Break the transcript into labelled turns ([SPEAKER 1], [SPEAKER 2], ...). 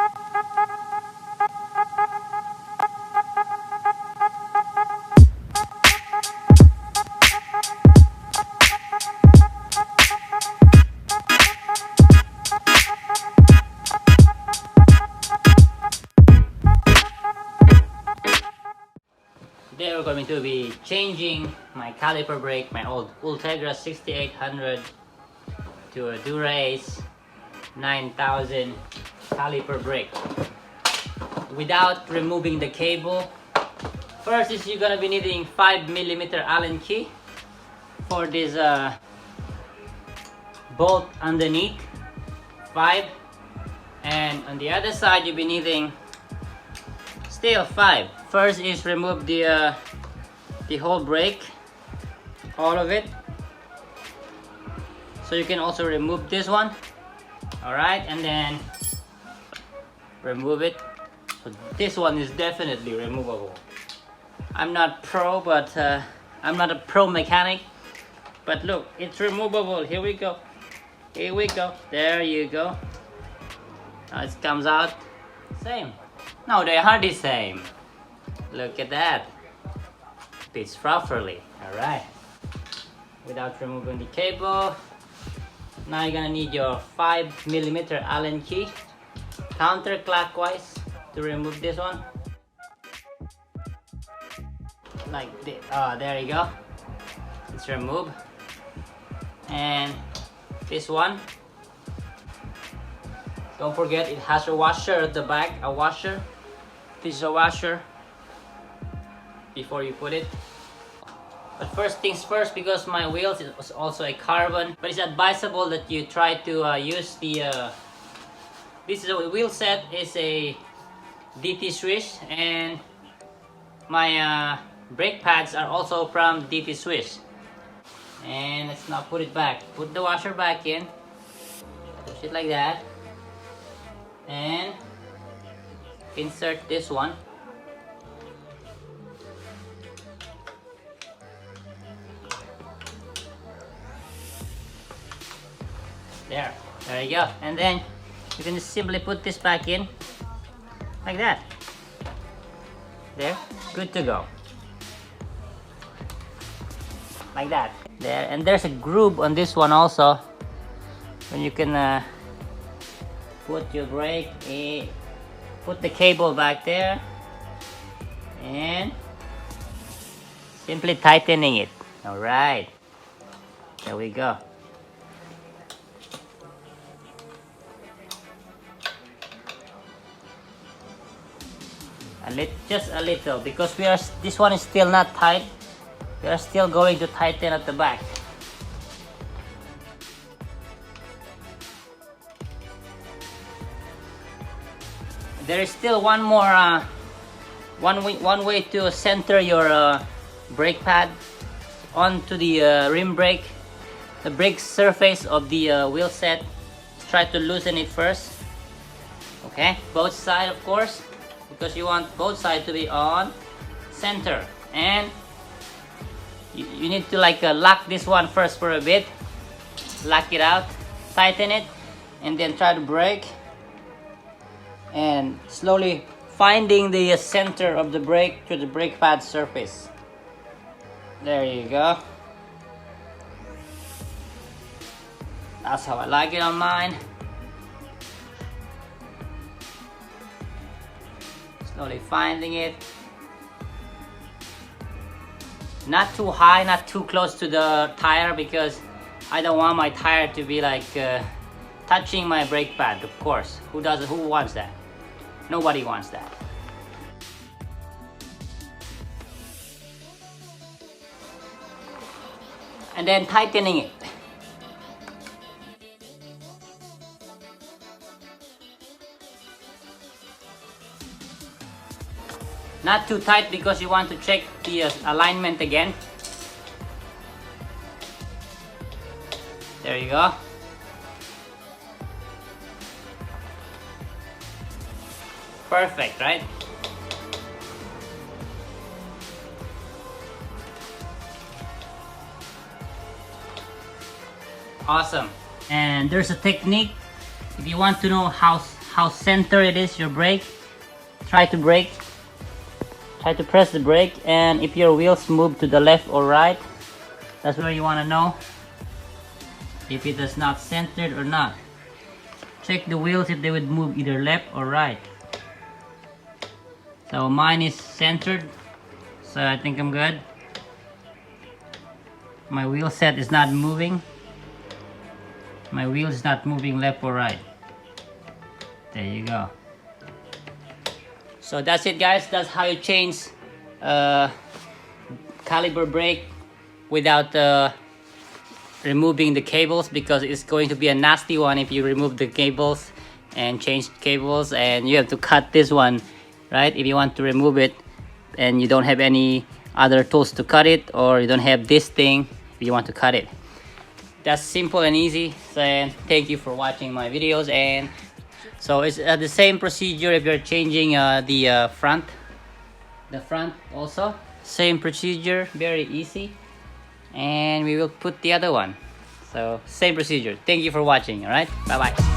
[SPEAKER 1] Today we're going to be changing my caliper brake, my old Ultegra 6800 to a Dura-Ace 9000 caliper brake without removing the cable. First is you're gonna be needing 5mm Allen key for this bolt underneath, 5, and on the other side you'll be needing still 5. First is remove the whole brake, all of it. So you can also remove this one. Alright, and then remove it. So this one is definitely removable. I'm not pro, but I'm not a pro mechanic. But look, it's removable. Here we go. Here we go. There you go. Now it comes out same. No, they are the same. Look at that. Fits properly. Alright. Without removing the cable. Now you're gonna need your 5mm Allen key. Counterclockwise to remove this one. Like this. Oh, there you go. It's removed. And this one. Don't forget it has a washer at the back. A washer. This is a washer. Before you put it. But first things first, because my wheels is also a carbon, but it's advisable that you try to use the this is a Wheelset is a DT Swiss, and my brake pads are also from DT Swiss. And let's now put it back. Put the washer back in. Push it like that. And insert this one. There you go. And then you can just simply put this back in like that. There, good to go. Like that. There, and there's a groove on this one also, when you can put your brake in, put the cable back there, and simply tightening it. All right, there we go. Just a little, because this one is still not tight. We are still going to tighten at the back. There is still one more one way to center your brake pad onto the rim brake, the brake surface of the wheel set. Try to loosen it first. Okay, both sides, of course, because you want both sides to be on center. And you need to lock this one first for a bit. Lock it out, tighten it, and then try to brake. And slowly finding the center of the brake to the brake pad surface. There you go. That's how I like it on mine. Slowly finding it. Not too high, not too close to the tire, because I don't want my tire to be touching my brake pad, of course. Who wants that? Nobody wants that. And then tightening it. Not too tight, because you want to check the alignment again. There you go. Perfect, right? Awesome. And there's a technique if you want to know how how center it is your brake. Try to press the brake, and if your wheels move to the left or right, that's where you want to know if it is not centered or not. Check the wheels if they would move either left or right. So mine is centered, so I think I'm good. My wheel set is not moving. My wheel is not moving left or right. There you go. So that's it, guys. That's how you change caliper brake without removing the cables, because it's going to be a nasty one if you remove the cables and change cables, and you have to cut this one, right? If you want to remove it and you don't have any other tools to cut it, or you don't have this thing if you want to cut it. That's simple and easy. So thank you for watching my videos. And so it's the same procedure if you're changing the front also. Same procedure, very easy. And we will put the other one. So same procedure. Thank you for watching. All right, bye bye.